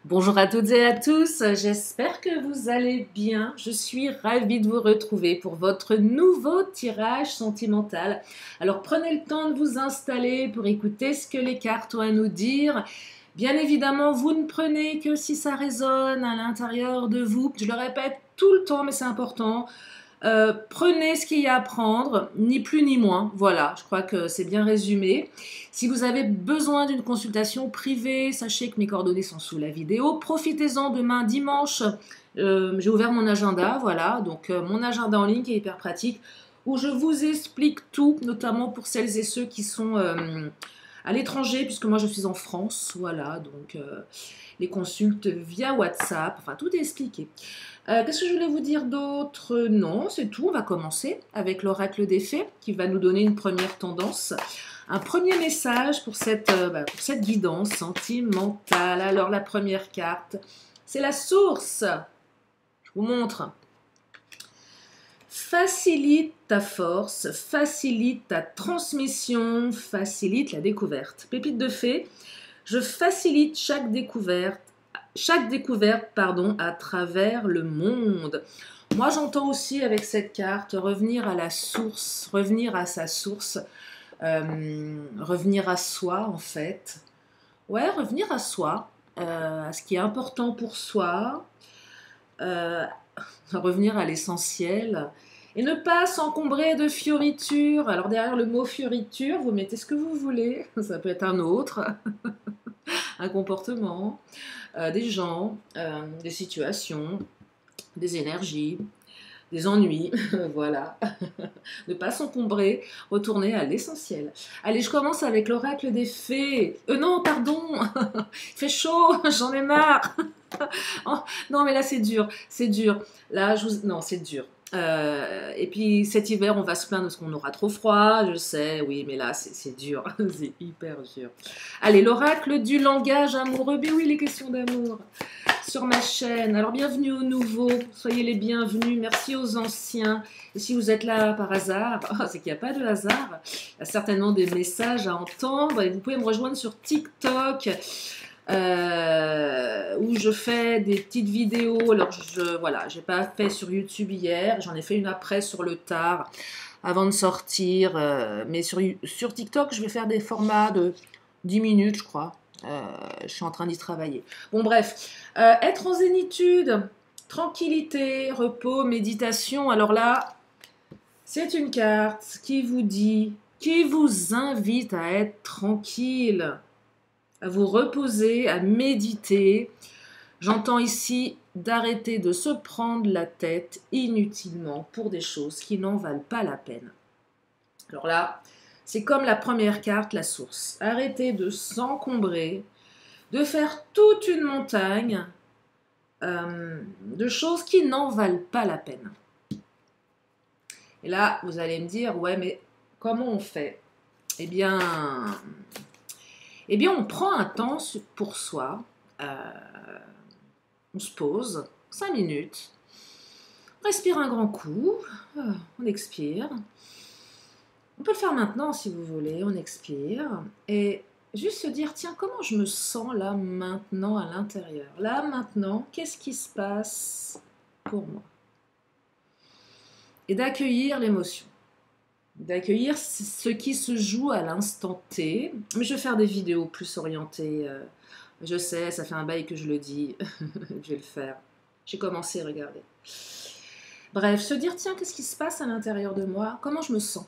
Bonjour à toutes et à tous, j'espère que vous allez bien. Je suis ravie de vous retrouver pour votre nouveau tirage sentimental. Alors prenez le temps de vous installer pour écouter ce que les cartes ont à nous dire. Bien évidemment, vous ne prenez que si ça résonne à l'intérieur de vous. Je le répète tout le temps, mais c'est important. Prenez ce qu'il y a à prendre, ni plus ni moins. Voilà, je crois que c'est bien résumé. Si vous avez besoin d'une consultation privée, sachez que mes coordonnées sont sous la vidéo. Profitez-en demain dimanche. J'ai ouvert mon agenda, voilà, donc mon agenda en ligne qui est hyper pratique, où je vous explique tout, notamment pour celles et ceux qui sont à l'étranger, puisque moi je suis en France, voilà, donc les consultes via WhatsApp, enfin tout est expliqué. Qu'est-ce que je voulais vous dire d'autre? Non, c'est tout. On va commencer avec l'oracle des fées qui va nous donner une première tendance. Un premier message pour pour cette guidance sentimentale. Alors, la première carte, c'est la source. Je vous montre. Facilite ta force, facilite ta transmission, facilite la découverte. Pépite de fée, je facilite chaque découverte à travers le monde. Moi, j'entends aussi avec cette carte revenir à la source, revenir à sa source, revenir à soi en fait. Ouais, revenir à soi, à ce qui est important pour soi, euh, revenir à l'essentiel. Et ne pas s'encombrer de fioritures. Alors derrière le mot fioriture, vous mettez ce que vous voulez. Ça peut être un autre, un comportement, des gens, des situations, des énergies, des ennuis, voilà. Ne pas s'encombrer, retourner à l'essentiel. Allez, je commence avec l'oracle des fées. Non, pardon, il fait chaud, j'en ai marre. Oh, non, mais là c'est dur, c'est dur. Là, non, c'est dur. Et puis cet hiver, on va se plaindre parce qu'on aura trop froid, je sais, oui, mais là, c'est dur, c'est hyper dur. Allez, l'oracle du langage amoureux, mais oui, les questions d'amour sur ma chaîne. Alors, bienvenue aux nouveaux, soyez les bienvenus, merci aux anciens. Et si vous êtes là par hasard, c'est qu'il n'y a pas de hasard, il y a certainement des messages à entendre et vous pouvez me rejoindre sur TikTok. Où je fais des petites vidéos. Alors, voilà, j'ai pas fait sur YouTube hier, j'en ai fait une après sur le tard, avant de sortir. Mais sur TikTok, je vais faire des formats de 10 minutes, je crois. Je suis en train d'y travailler. Bon, bref, être en zénitude, tranquillité, repos, méditation. Alors là, c'est une carte qui vous dit, qui vous invite à être tranquille, à vous reposer, à méditer. J'entends ici d'arrêter de se prendre la tête inutilement pour des choses qui n'en valent pas la peine. Alors là, c'est comme la première carte, la source. Arrêtez de s'encombrer, de faire toute une montagne de choses qui n'en valent pas la peine. Et là, vous allez me dire, ouais, mais comment on fait? Eh bien, on prend un temps pour soi, on se pose 5 minutes, on respire un grand coup, on expire. On peut le faire maintenant si vous voulez, on expire et juste se dire, tiens, comment je me sens là maintenant à l'intérieur? Là maintenant, qu'est-ce qui se passe pour moi? Et d'accueillir l'émotion. D'accueillir ce qui se joue à l'instant T. Mais je vais faire des vidéos plus orientées. Je sais, ça fait un bail que je le dis. Je vais le faire. J'ai commencé, regardez. Bref, se dire, tiens, qu'est-ce qui se passe à l'intérieur de moi? Comment je me sens?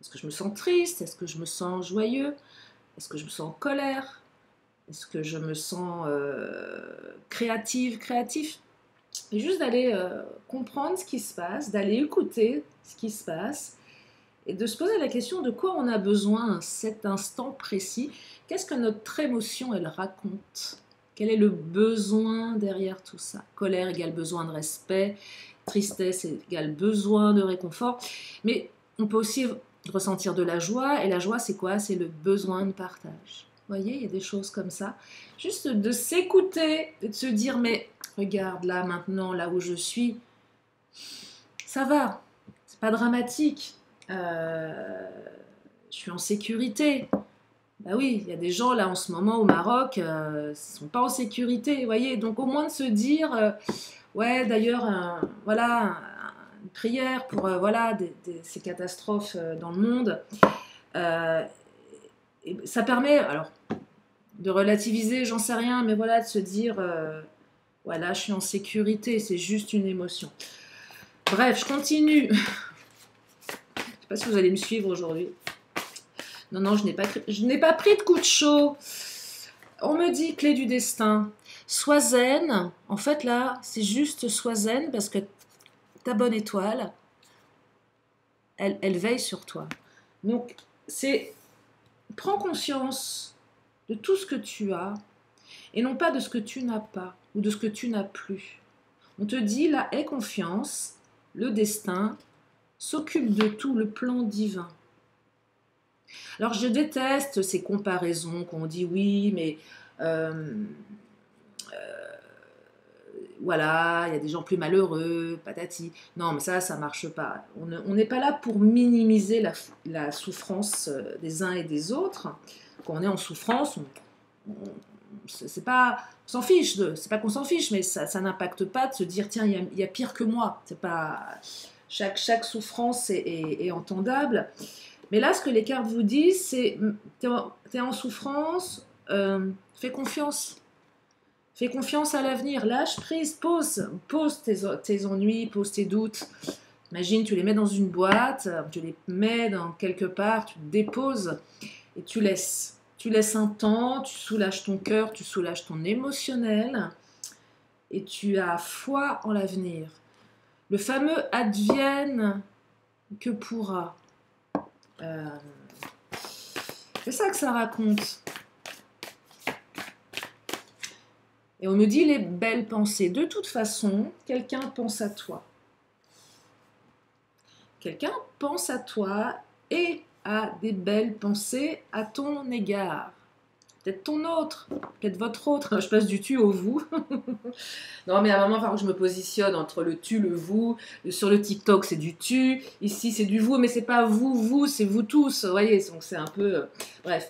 Est-ce que je me sens triste? Est-ce que je me sens joyeux? Est-ce que je me sens en colère? Est-ce que je me sens créatif? Et juste d'aller comprendre ce qui se passe, d'aller écouter ce qui se passe, et de se poser la question de quoi on a besoin à cet instant précis. Qu'est-ce que notre émotion, elle raconte? Quel est le besoin derrière tout ça? Colère égale besoin de respect, tristesse égale besoin de réconfort. Mais on peut aussi ressentir de la joie, et la joie, c'est quoi? C'est le besoin de partage. Vous voyez, il y a des choses comme ça. Juste de s'écouter et de se dire, mais regarde là, maintenant, là où je suis, ça va, c'est pas dramatique. Je suis en sécurité. Bah oui, il y a des gens là en ce moment au Maroc, ne sont pas en sécurité, vous voyez. Donc au moins de se dire, ouais, d'ailleurs, voilà, une prière pour voilà, ces catastrophes dans le monde. Euh, et ça permet, alors, de relativiser, j'en sais rien, mais voilà, de se dire, voilà, je suis en sécurité, c'est juste une émotion. Bref, je continue. Je sais pas si vous allez me suivre aujourd'hui. Non, non, je n'ai pas pris de coup de chaud. On me dit clé du destin. Sois zen. En fait, là, c'est juste sois zen parce que ta bonne étoile, elle veille sur toi. Donc, c'est prends conscience de tout ce que tu as et non pas de ce que tu n'as pas ou de ce que tu n'as plus. On te dit là, aie confiance, le destin s'occupe de tout, le plan divin. Alors je déteste ces comparaisons qu'on dit oui, mais euh, voilà, il y a des gens plus malheureux, patati. Non, mais ça marche pas. On n'est pas là pour minimiser la souffrance des uns et des autres. Quand on est en souffrance, c'est pas, on s'en fiche c'est pas qu'on s'en fiche, mais ça n'impacte pas de se dire tiens, il y a pire que moi. C'est pas chaque souffrance est entendable. Mais là, ce que les cartes vous disent, c'est t'es en souffrance, fais confiance. Fais confiance à l'avenir, lâche prise, pose tes ennuis, pose tes doutes. Imagine, tu les mets dans une boîte, tu les mets dans quelque part, tu te déposes et tu laisses. Tu laisses un temps, tu soulages ton cœur, tu soulages ton émotionnel et tu as foi en l'avenir. Le fameux advienne que pourra. C'est ça que ça raconte. Et on me dit les belles pensées. De toute façon, quelqu'un pense à toi. Quelqu'un pense à toi et a des belles pensées à ton égard. Peut-être ton autre, peut-être votre autre. Je passe du tu au vous. Non, mais à un moment, il va falloir que je me positionne entre le tu, le vous. Sur le TikTok, c'est du tu. Ici, c'est du vous, mais c'est pas vous, c'est vous tous. Vous voyez, donc c'est un peu... bref.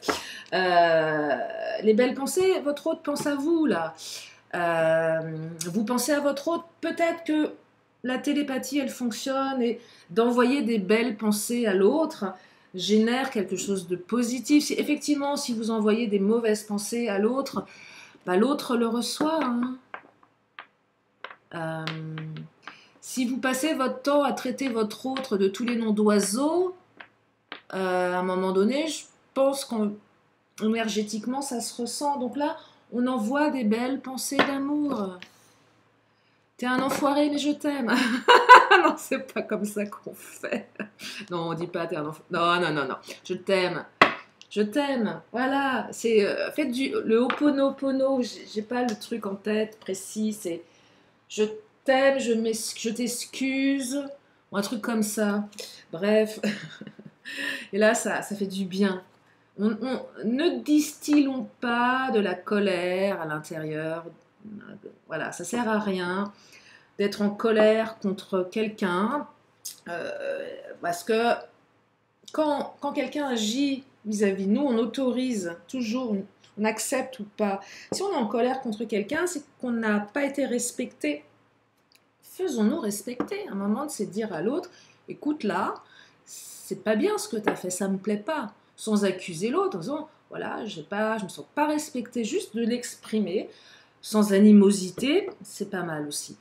Les belles pensées, votre autre pense à vous, là. Vous pensez à votre autre, peut-être que la télépathie, elle fonctionne et d'envoyer des belles pensées à l'autre génère quelque chose de positif. Effectivement, si vous envoyez des mauvaises pensées à l'autre, bah, l'autre le reçoit. Hein. Euh, si vous passez votre temps à traiter votre autre de tous les noms d'oiseaux, à un moment donné, je pense qu'énergétiquement, ça se ressent. Donc là, on envoie des belles pensées d'amour. T'es un enfoiré, mais je t'aime. Non, c'est pas comme ça qu'on fait. Non, on dit pas t'es un enfoiré. Non, non, non, non. Je t'aime. Je t'aime. Voilà. C'est faites le Ho'oponopono. J'ai pas le truc en tête précis. C'est je t'aime, je t'excuse. Ou un truc comme ça. Bref. Et là, ça fait du bien. Ne distillons pas de la colère à l'intérieur. Voilà, ça sert à rien d'être en colère contre quelqu'un, parce que quand quelqu'un agit vis-à-vis de nous, on autorise toujours, on accepte ou pas. Si on est en colère contre quelqu'un, c'est qu'on n'a pas été respecté. Faisons-nous respecter. Un moment, c'est de dire à l'autre, écoute là, c'est pas bien ce que tu as fait, ça me plaît pas. Sans accuser l'autre, en disant, voilà, je me sens pas respecté, juste de l'exprimer. Sans animosité, c'est pas mal aussi.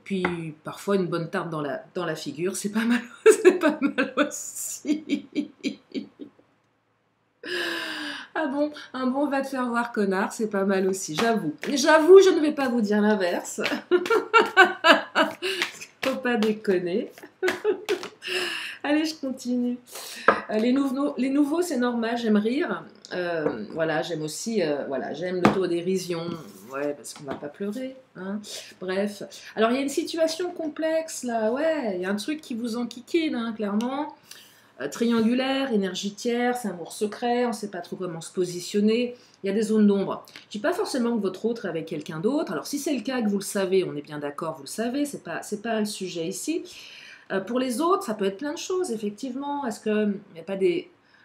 Puis parfois une bonne tarte dans la figure, c'est pas mal, c'est pas mal aussi. Ah bon, un bon va te faire voir connard, c'est pas mal aussi, j'avoue. J'avoue, je ne vais pas vous dire l'inverse. Faut pas déconner. Allez, je continue. Les nouveaux, c'est normal, j'aime rire. Voilà, j'aime aussi, voilà, j'aime l'autodérision. Ouais, parce qu'on va pas pleurer. Hein. Bref. Alors, il y a une situation complexe, là. Ouais, il y a un truc qui vous enquiquine, hein, clairement. Triangulaire, énergitière, c'est un amour secret, on ne sait pas trop comment se positionner. Il y a des zones d'ombre. Je ne dis pas forcément que votre autre est avec quelqu'un d'autre. Alors, si c'est le cas, que vous le savez, on est bien d'accord, vous le savez, c'est pas le sujet ici. Pour les autres, ça peut être plein de choses, effectivement. Est-ce qu'il n'y a pas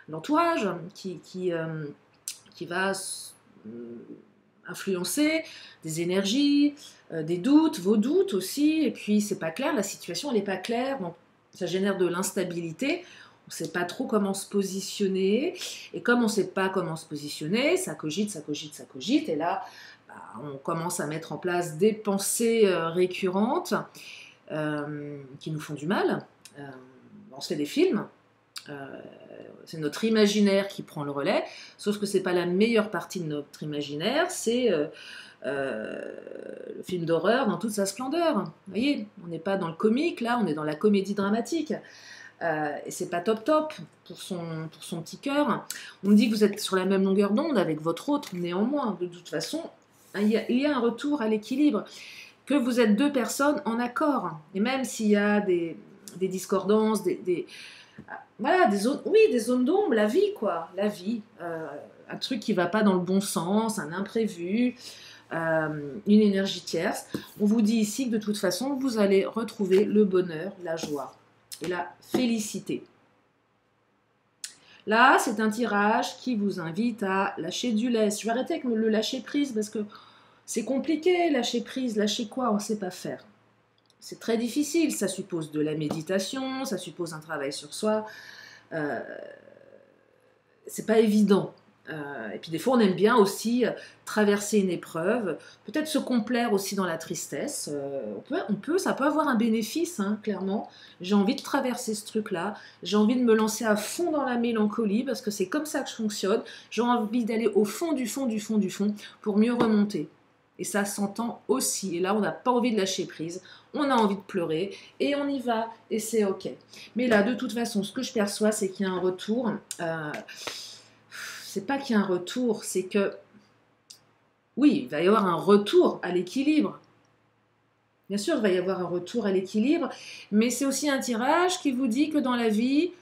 l'entourage qui qui va influencer des énergies, des doutes, vos doutes aussi, et puis c'est pas clair, la situation elle n'est pas claire, donc ça génère de l'instabilité, on ne sait pas trop comment se positionner, et comme on ne sait pas comment se positionner, ça cogite, ça cogite, ça cogite, et là bah, on commence à mettre en place des pensées récurrentes qui nous font du mal, on se fait des films, c'est notre imaginaire qui prend le relais, sauf que c'est pas la meilleure partie de notre imaginaire, c'est le film d'horreur dans toute sa splendeur. Vous voyez, on n'est pas dans le comique, là, on est dans la comédie dramatique. Et c'est pas top top pour son petit cœur. On me dit que vous êtes sur la même longueur d'onde avec votre autre, néanmoins, de toute façon, il y a un retour à l'équilibre, que vous êtes deux personnes en accord. Et même s'il y a des discordances, voilà, des zones d'ombre, la vie, quoi. La vie. Un truc qui ne va pas dans le bon sens, un imprévu, une énergie tierce. On vous dit ici que de toute façon, vous allez retrouver le bonheur, la joie et la félicité. Là, c'est un tirage qui vous invite à lâcher du lest. Je vais arrêter avec le lâcher prise parce que c'est compliqué, lâcher prise. Lâcher quoi? On ne sait pas faire. C'est très difficile, ça suppose de la méditation, ça suppose un travail sur soi. C'est pas évident. Et puis des fois, on aime bien aussi traverser une épreuve, peut-être se complaire aussi dans la tristesse. Ça peut avoir un bénéfice, hein, clairement. J'ai envie de traverser ce truc-là, j'ai envie de me lancer à fond dans la mélancolie, parce que c'est comme ça que je fonctionne. J'ai envie d'aller au fond du fond du fond du fond pour mieux remonter. Et ça s'entend aussi. Et là, on n'a pas envie de lâcher prise. On a envie de pleurer. Et on y va. Et c'est OK. Mais là, de toute façon, ce que je perçois, c'est qu'il y a un retour. C'est pas qu'il y a un retour, c'est que... Oui, il va y avoir un retour à l'équilibre. Bien sûr, il va y avoir un retour à l'équilibre. Mais c'est aussi un tirage qui vous dit que dans la vie,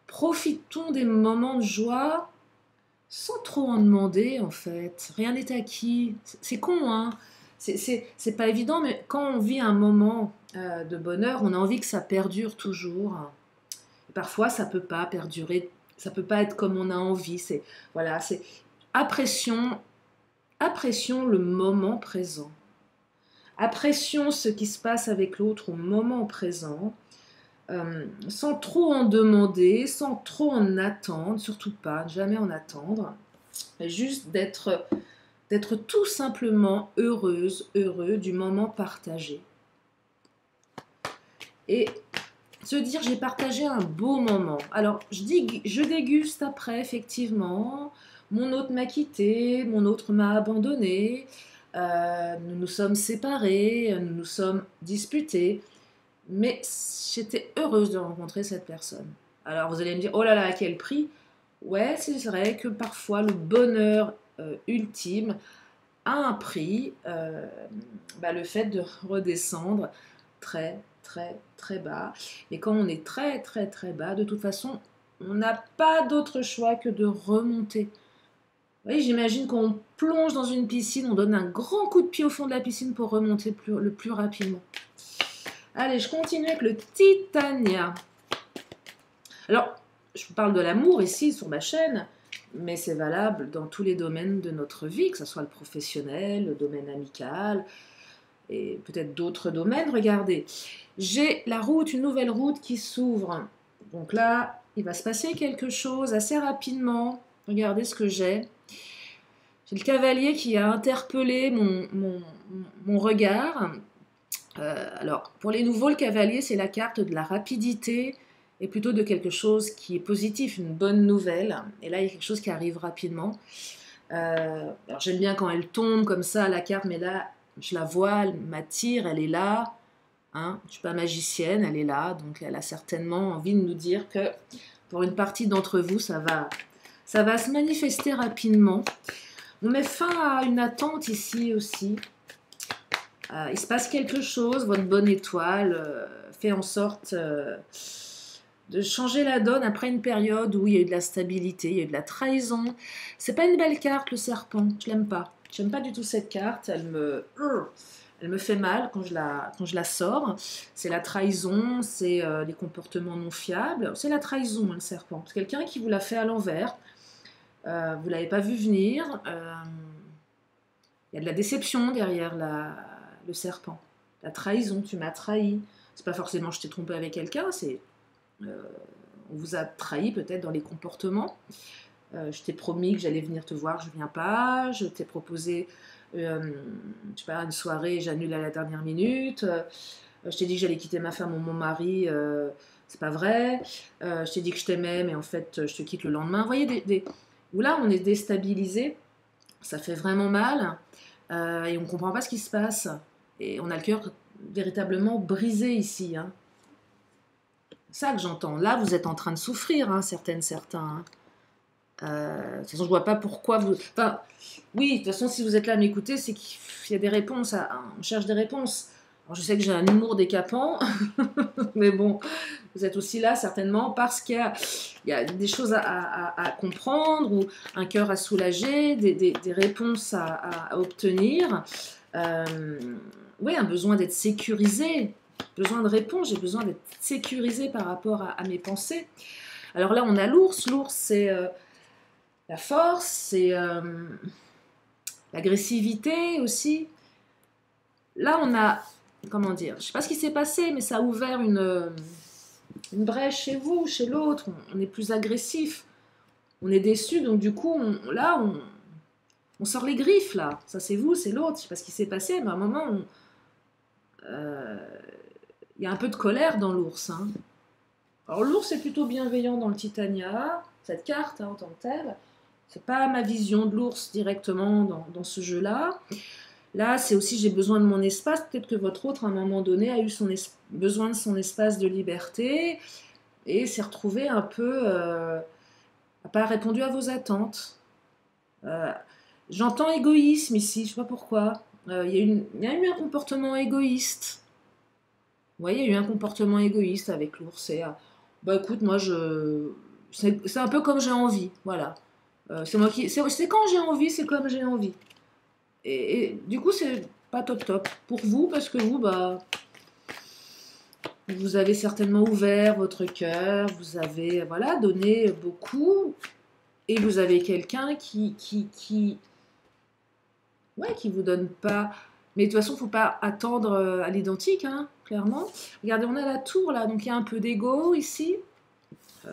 profitons des moments de joie sans trop en demander, en fait. Rien n'est acquis. C'est con, hein. C'est pas évident, mais quand on vit un moment de bonheur, on a envie que ça perdure toujours. Et parfois, ça peut pas perdurer, ça peut pas être comme on a envie. Voilà, c'est apprécions le moment présent. Apprécions ce qui se passe avec l'autre au moment présent. Sans trop en demander, sans trop en attendre, surtout pas, jamais en attendre, mais juste d'être tout simplement heureuse, heureux du moment partagé. Et se dire, j'ai partagé un beau moment. Alors, je déguste après, effectivement, mon autre m'a quitté, mon autre m'a abandonné, nous nous sommes séparés, nous nous sommes disputés, mais j'étais heureuse de rencontrer cette personne. Alors vous allez me dire, oh là là, à quel prix? Ouais, c'est vrai que parfois le bonheur ultime a un prix, le fait de redescendre très très très bas. Et quand on est très très très bas, de toute façon, on n'a pas d'autre choix que de remonter. Vous voyez, j'imagine qu'on plonge dans une piscine, on donne un grand coup de pied au fond de la piscine pour remonter le plus rapidement. Allez, je continue avec le Titania. Alors, je vous parle de l'amour ici sur ma chaîne, mais c'est valable dans tous les domaines de notre vie, que ce soit le professionnel, le domaine amical, et peut-être d'autres domaines. Regardez, j'ai la route, une nouvelle route qui s'ouvre. Donc là, il va se passer quelque chose assez rapidement. Regardez ce que j'ai. J'ai le cavalier qui a interpellé mon regard. Alors, pour les nouveaux, le cavalier, c'est la carte de la rapidité et plutôt de quelque chose qui est positif, une bonne nouvelle. Et là, il y a quelque chose qui arrive rapidement. Alors, j'aime bien quand elle tombe comme ça, la carte, mais là, je la vois, elle m'attire, elle est là. Hein, je ne suis pas magicienne, elle est là. Donc, elle a certainement envie de nous dire que pour une partie d'entre vous, ça va se manifester rapidement. On met fin à une attente ici aussi. Il se passe quelque chose, votre bonne étoile fait en sorte de changer la donne après une période où il y a eu de la stabilité, il y a eu de la trahison. C'est pas une belle carte, le serpent, je l'aime pas. J'aime pas du tout cette carte, elle me fait mal quand je la sors. C'est la trahison, c'est les comportements non fiables. C'est la trahison, le serpent. C'est quelqu'un qui vous l'a fait à l'envers. vous ne l'avez pas vu venir. Il y a de la déception derrière le serpent. La trahison, tu m'as trahi. C'est pas forcément je t'ai trompé avec quelqu'un, c'est on vous a trahi peut-être dans les comportements. Je t'ai promis que j'allais venir te voir, je viens pas. Je t'ai proposé je sais pas, une soirée, j'annule à la dernière minute. Je t'ai dit que j'allais quitter ma femme ou mon mari, c'est pas vrai. Je t'ai dit que je t'aimais, mais en fait, je te quitte le lendemain. Vous voyez, où là, on est déstabilisé, ça fait vraiment mal, et on comprend pas ce qui se passe. Et on a le cœur véritablement brisé ici. Hein. C'est ça que j'entends. Là, vous êtes en train de souffrir, hein, certains. Hein. De toute façon, je vois pas pourquoi vous... Enfin, oui, de toute façon, si vous êtes là à m'écouter, c'est qu'il y a des réponses. On cherche des réponses. Alors, je sais que j'ai un humour décapant, mais bon, vous êtes aussi là certainement parce qu'il y a des choses à comprendre ou un cœur à soulager, des réponses à obtenir. Oui, un besoin d'être sécurisé, besoin de réponse, j'ai besoin d'être sécurisé par rapport à mes pensées. Alors là, on a l'ours. L'ours, c'est la force, c'est l'agressivité aussi. Là, on a, comment dire, je ne sais pas ce qui s'est passé, mais ça a ouvert une brèche chez vous, chez l'autre. On est plus agressif, on est déçu, donc du coup, on sort les griffes, là. Ça, c'est vous, c'est l'autre. Je ne sais pas ce qui s'est passé, mais à un moment, il y a un peu de colère dans l'ours. Hein. Alors, l'ours est plutôt bienveillant dans le Titania, cette carte hein, en tant que telle. C'est pas ma vision de l'ours directement dans ce jeu-là. Là, c'est aussi j'ai besoin de mon espace. Peut-être que votre autre, à un moment donné, a eu besoin de son espace de liberté et s'est retrouvé un peu... n'a pas répondu à vos attentes. J'entends égoïsme ici, je sais pas pourquoi. Il y a eu un comportement égoïste. Vous voyez, il y a eu un comportement égoïste avec l'ours. Et, bah écoute, moi, c'est un peu comme j'ai envie. Voilà. C'est quand j'ai envie, c'est comme j'ai envie. Et du coup, c'est pas top pour vous, parce que vous, bah, vous avez certainement ouvert votre cœur, vous avez voilà, donné beaucoup, et vous avez quelqu'un qui vous donne pas. Mais de toute façon, il ne faut pas attendre à l'identique, hein, clairement. Regardez, on a la tour là, donc il y a un peu d'ego ici.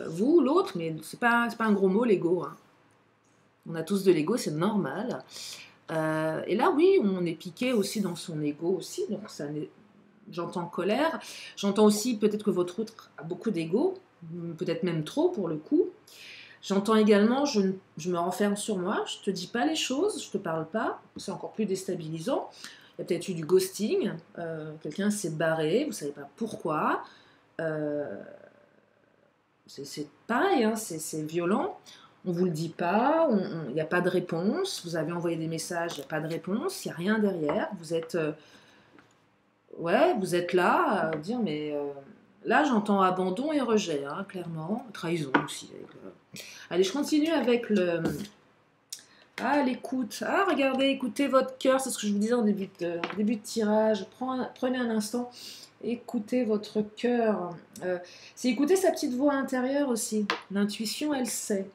Vous, l'autre, mais c'est pas un gros mot, l'ego. Hein. On a tous de l'ego, c'est normal. Et là, oui, on est piqué aussi dans son ego aussi, donc j'entends colère. J'entends aussi peut-être que votre autre a beaucoup d'ego, peut-être même trop pour le coup. J'entends également, je me renferme sur moi, je te dis pas les choses, je te parle pas, c'est encore plus déstabilisant. Il y a peut-être eu du ghosting, quelqu'un s'est barré, vous savez pas pourquoi. C'est pareil, hein, c'est violent. On ne vous le dit pas, il n'y a pas de réponse, vous avez envoyé des messages, il n'y a pas de réponse, il n'y a rien derrière, vous êtes là à dire mais là j'entends abandon et rejet, hein, clairement, trahison aussi. Allez, je continue avec l'écoute. Ah, regardez, écoutez votre cœur, c'est ce que je vous disais en début de tirage. Prenez un instant, écoutez votre cœur. C'est écouter sa petite voix intérieure aussi. L'intuition, elle sait.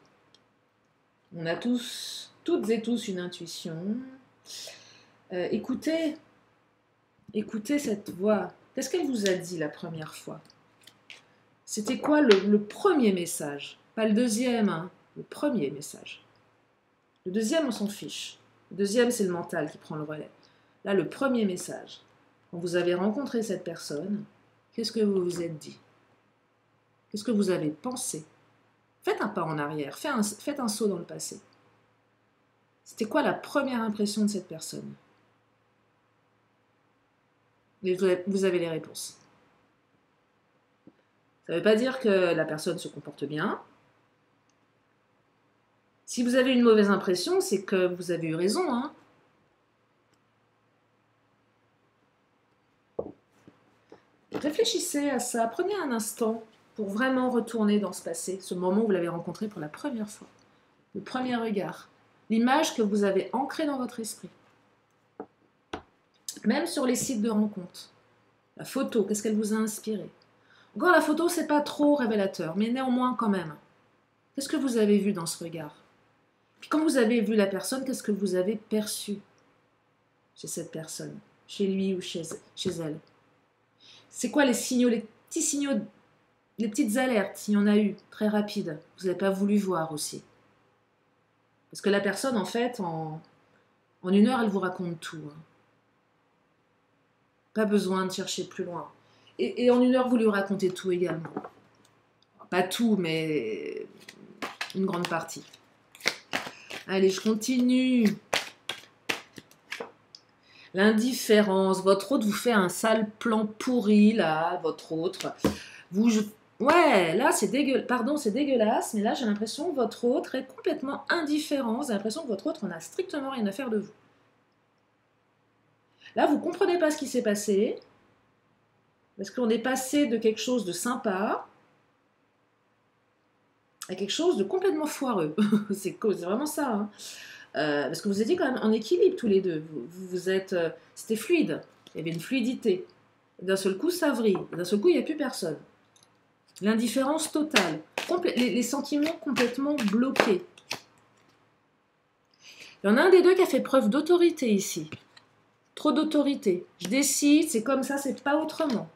On a toutes et tous une intuition. Écoutez cette voix. Qu'est-ce qu'elle vous a dit la première fois? C'était quoi le premier message? Pas le deuxième, hein, le premier message. Le deuxième, on s'en fiche. Le deuxième, c'est le mental qui prend le relais. Là, le premier message. Quand vous avez rencontré cette personne, qu'est-ce que vous vous êtes dit? Qu'est-ce que vous avez pensé? Faites un pas en arrière, faites un saut dans le passé. C'était quoi la première impression de cette personne? Vous avez les réponses. Ça ne veut pas dire que la personne se comporte bien. Si vous avez une mauvaise impression, c'est que vous avez eu raison. Hein. Réfléchissez à ça, prenez un instant pour vraiment retourner dans ce passé, ce moment où vous l'avez rencontré pour la première fois. Le premier regard, l'image que vous avez ancrée dans votre esprit. Même sur les sites de rencontres. La photo, qu'est-ce qu'elle vous a inspiré? Encore la photo, c'est pas trop révélateur, mais néanmoins quand même. Qu'est-ce que vous avez vu dans ce regard? Puis quand vous avez vu la personne, qu'est-ce que vous avez perçu chez cette personne, chez lui ou chez elle? C'est quoi les signaux, les petits signaux, les petites alertes, s'il y en a eu, très rapides, vous n'avez pas voulu voir aussi? Parce que la personne, en fait, en 1 heure, elle vous raconte tout. Hein. Pas besoin de chercher plus loin. Et en 1 heure, vous lui racontez tout également. Pas tout, mais une grande partie. Allez, je continue. L'indifférence. Votre autre vous fait un sale plan pourri, là, votre autre. Ouais, là, c'est dégueulasse, mais là, j'ai l'impression que votre autre est complètement indifférent. J'ai l'impression que votre autre n'a strictement rien à faire de vous. Là, vous ne comprenez pas ce qui s'est passé, parce qu'on est passé de quelque chose de sympa à quelque chose de complètement foireux. C'est vraiment ça. Hein. Parce que vous étiez quand même en équilibre tous les deux. Vous êtes, c'était fluide. Il y avait une fluidité. D'un seul coup, ça vrille. D'un seul coup, il n'y a plus personne. L'indifférence totale. Les sentiments complètement bloqués. Il y en a un des deux qui a fait preuve d'autorité ici. Trop d'autorité. Je décide, c'est comme ça, c'est pas autrement.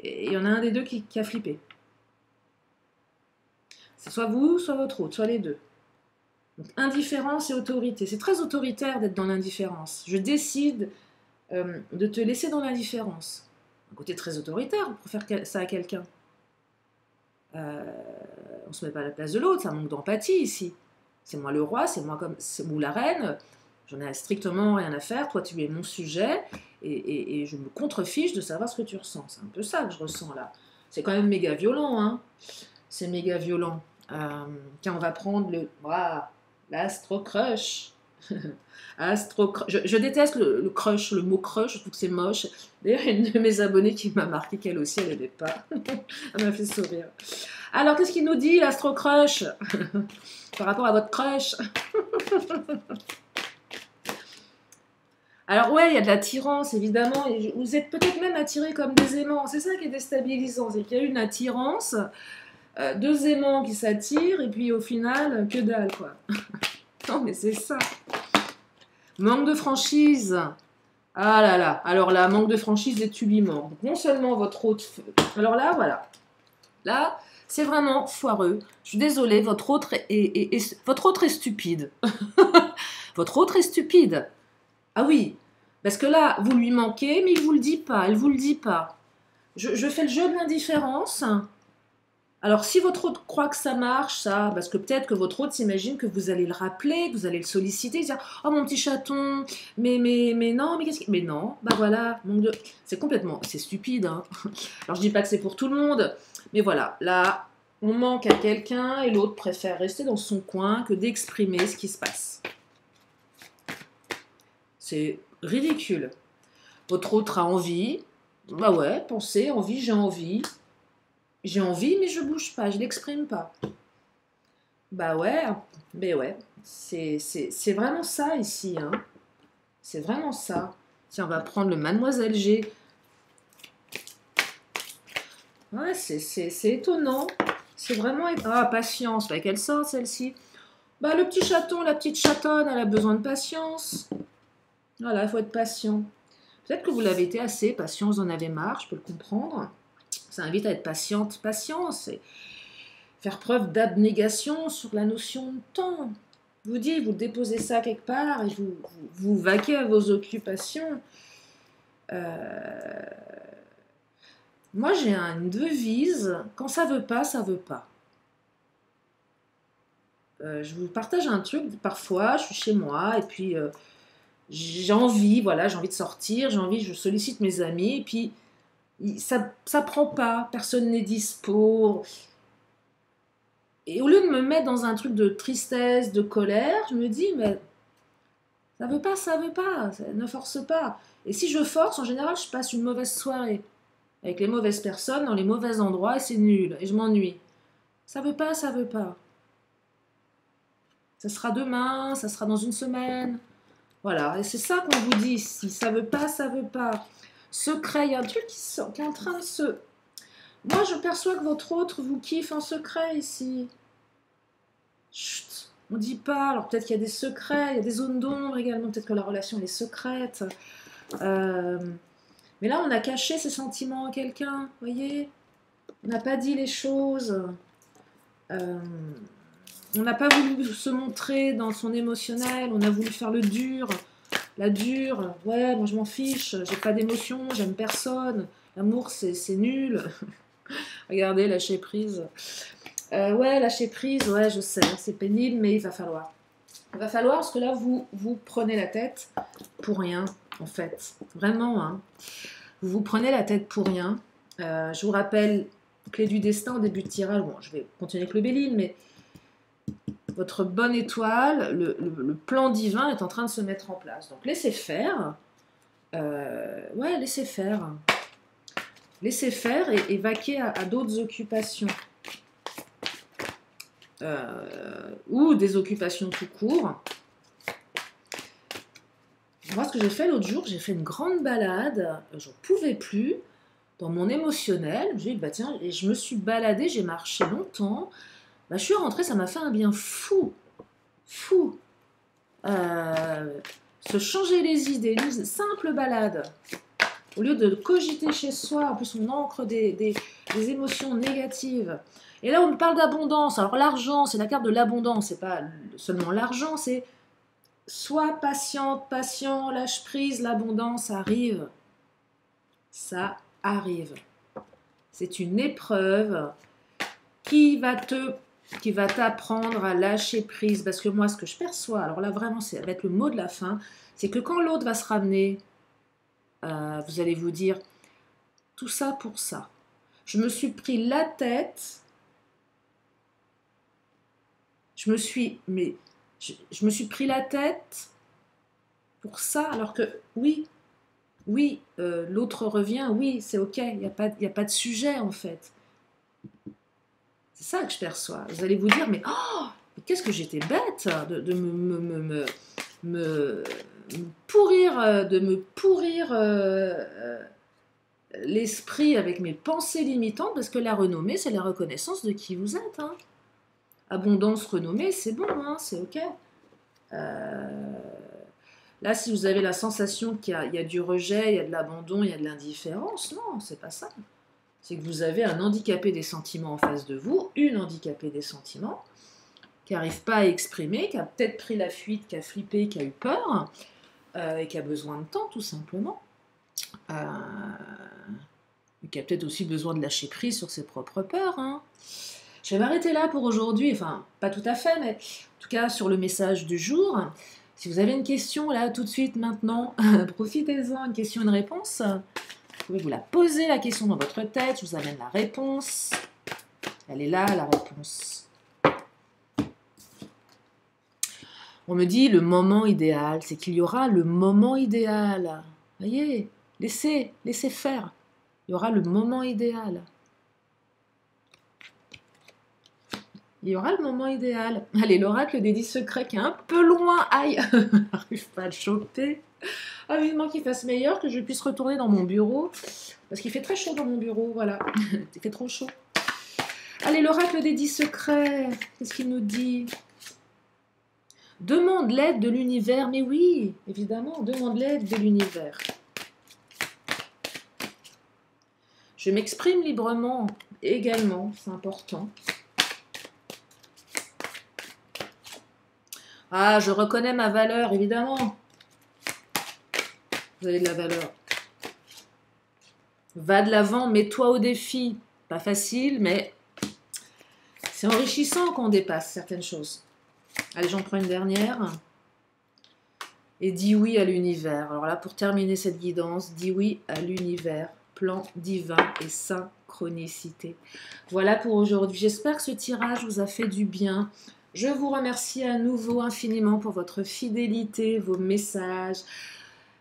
Et il y en a un des deux qui a flippé. C'est soit vous, soit votre autre, soit les deux. Donc, indifférence et autorité. C'est très autoritaire d'être dans l'indifférence. Je décide de te laisser dans l'indifférence. Un côté très autoritaire pour faire ça à quelqu'un. On ne se met pas à la place de l'autre, ça manque d'empathie ici. C'est moi le roi, c'est moi ou la reine, j'en ai strictement rien à faire, toi tu es mon sujet, et je me contrefiche de savoir ce que tu ressens. C'est un peu ça que je ressens là. C'est quand même méga violent, hein. C'est méga violent. Tiens, on va prendre l'astro-crush. Je déteste le crush, le mot crush, je trouve que c'est moche. D'ailleurs, il y a une de mes abonnées qui m'a marqué qu'elle aussi, elle n'aimait pas. Elle m'a fait sourire. Alors, qu'est-ce qu'il nous dit, l'astro-crush par rapport à votre crush? Alors, ouais, il y a de l'attirance, évidemment. Et vous êtes peut-être même attirés comme des aimants. C'est ça qui est déstabilisant, c'est qu'il y a une attirance, 2 aimants qui s'attirent, et puis au final, que dalle, quoi. Non, mais c'est ça. Manque de franchise. Ah là là. Alors là, manque de franchise et tu lui mens. Donc non seulement votre autre... Alors là, voilà. Là, c'est vraiment foireux. Je suis désolée, votre autre est stupide. Votre autre est stupide. Ah oui. Parce que là, vous lui manquez, mais il ne vous le dit pas. Elle ne vous le dit pas. Je fais le jeu de l'indifférence. Alors, si votre hôte croit que ça marche, ça, parce que peut-être que votre hôte s'imagine que vous allez le rappeler, que vous allez le solliciter, dire « Oh, mon petit chaton, mais non, mais qu'est-ce que... » Mais non, bah voilà, c'est complètement... C'est stupide, hein. Alors, je dis pas que c'est pour tout le monde, mais voilà, là, on manque à quelqu'un et l'autre préfère rester dans son coin que d'exprimer ce qui se passe. C'est ridicule. Votre autre a envie, bah ouais, pensez, envie, j'ai envie... J'ai envie, mais je bouge pas, je l'exprime pas. Bah ouais, mais ouais, c'est vraiment ça ici, hein. C'est vraiment ça. Tiens, on va prendre le Mademoiselle G. Ouais, c'est étonnant. C'est vraiment... Ah, patience, bah, qu'elle sort celle-ci. Bah, le petit chaton, la petite chatonne, elle a besoin de patience. Voilà, il faut être patient. Peut-être que vous l'avez été assez, patience, vous en avez marre, je peux le comprendre. Ça invite à être patience et faire preuve d'abnégation sur la notion de temps. Vous déposez ça quelque part et vous vaquez à vos occupations. Moi, j'ai une devise, quand ça veut pas, ça veut pas. Je vous partage un truc, parfois, je suis chez moi et puis j'ai envie de sortir, je sollicite mes amis et puis ça prend pas, personne n'est dispo. Et au lieu de me mettre dans un truc de tristesse, de colère, je me dis, mais ça veut pas, ça ne force pas. Et si je force, en général, je passe une mauvaise soirée avec les mauvaises personnes, dans les mauvais endroits, et c'est nul, et je m'ennuie. Ça veut pas, ça veut pas. Ça sera demain, ça sera dans une semaine. Voilà, et c'est ça qu'on vous dit ici, ça veut pas, ça veut pas. Secret, il y a un truc qui est en train de se... Moi, je perçois que votre autre vous kiffe en secret ici. Chut, on ne dit pas. Alors peut-être qu'il y a des secrets, il y a des zones d'ombre également, peut-être que la relation elle est secrète. Mais là, on a caché ses sentiments à quelqu'un, vous voyez? On n'a pas dit les choses. On n'a pas voulu se montrer dans son émotionnel, on a voulu faire le dur, la dure. Ouais, moi je m'en fiche, j'ai pas d'émotion, j'aime personne. L'amour, c'est nul. Regardez, lâcher prise. Ouais, lâcher prise, ouais, je sais, c'est pénible, mais il va falloir. Il va falloir, parce que là, vous prenez la tête pour rien, en fait. Vraiment, hein. Vous vous prenez la tête pour rien. Je vous rappelle, clé du destin au début de tirage. Bon, je vais continuer avec le Béline, mais votre bonne étoile, le plan divin est en train de se mettre en place. Donc, laissez faire. Ouais, laissez faire. Laissez faire et vaquer à d'autres occupations. Ou des occupations tout court. Moi, ce que j'ai fait l'autre jour, j'ai fait une grande balade, j'en pouvais plus, dans mon émotionnel. J'ai dit, bah tiens, et je me suis baladée, j'ai marché longtemps. Bah, je suis rentrée, ça m'a fait un bien fou. Fou. Se changer les idées, une simple balade. Au lieu de cogiter chez soi, en plus on ancre des émotions négatives. Et là, on me parle d'abondance. Alors l'argent, c'est la carte de l'abondance, c'est pas seulement l'argent, c'est sois patiente, patient, lâche prise, l'abondance arrive. Ça arrive. C'est une épreuve qui va t'apprendre à lâcher prise. Parce que moi, ce que je perçois, alors là vraiment, ça va être le mot de la fin, c'est que quand l'autre va se ramener, vous allez vous dire, tout ça pour ça. Je me suis pris la tête, je me suis pris la tête pour ça, alors que oui, l'autre revient, oui, c'est ok, il n'y a pas de sujet en fait. C'est ça que je perçois. Vous allez vous dire, mais qu'est-ce que j'étais bête de me pourrir l'esprit avec mes pensées limitantes, parce que la renommée, c'est la reconnaissance de qui vous êtes. Hein. Abondance, renommée, c'est bon, hein, c'est ok. Là, si vous avez la sensation qu'il y a du rejet, il y a de l'abandon, il y a de l'indifférence, non, c'est pas ça. C'est que vous avez un handicapé des sentiments en face de vous, une handicapée des sentiments, qui n'arrive pas à exprimer, qui a peut-être pris la fuite, qui a flippé, qui a eu peur, et qui a besoin de temps, tout simplement. Qui a peut-être aussi besoin de lâcher prise sur ses propres peurs. Hein. Je vais m'arrêter là pour aujourd'hui, enfin, pas tout à fait, mais en tout cas sur le message du jour. Si vous avez une question, là, tout de suite, maintenant, profitez-en, une question, une réponse. Vous pouvez vous la poser, la question dans votre tête, je vous amène la réponse. Elle est là, la réponse. On me dit le moment idéal, c'est qu'il y aura le moment idéal. Voyez, laissez faire. Il y aura le moment idéal. Il y aura le moment idéal. Allez, l'oracle des 10 secrets qui est un peu loin. Aïe, j'arrive pas à le choper. Ah, vivement qu'il fasse meilleur, que je puisse retourner dans mon bureau. Parce qu'il fait très chaud dans mon bureau, voilà. Il fait trop chaud. Allez, l'oracle des 10 secrets. Qu'est-ce qu'il nous dit? Demande l'aide de l'univers. Mais oui, évidemment, demande l'aide de l'univers. Je m'exprime librement également, c'est important. Ah, je reconnais ma valeur, évidemment. Vous avez de la valeur. Va de l'avant, mets-toi au défi. Pas facile, mais c'est enrichissant quand on dépasse certaines choses. Allez, j'en prends une dernière. Et dis oui à l'univers. Alors là, pour terminer cette guidance, dis oui à l'univers. Plan divin et synchronicité. Voilà pour aujourd'hui. J'espère que ce tirage vous a fait du bien. Je vous remercie à nouveau infiniment pour votre fidélité, vos messages,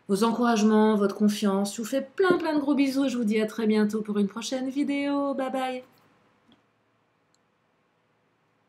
vos encouragements, votre confiance. Je vous fais plein de gros bisous et je vous dis à très bientôt pour une prochaine vidéo. Bye bye.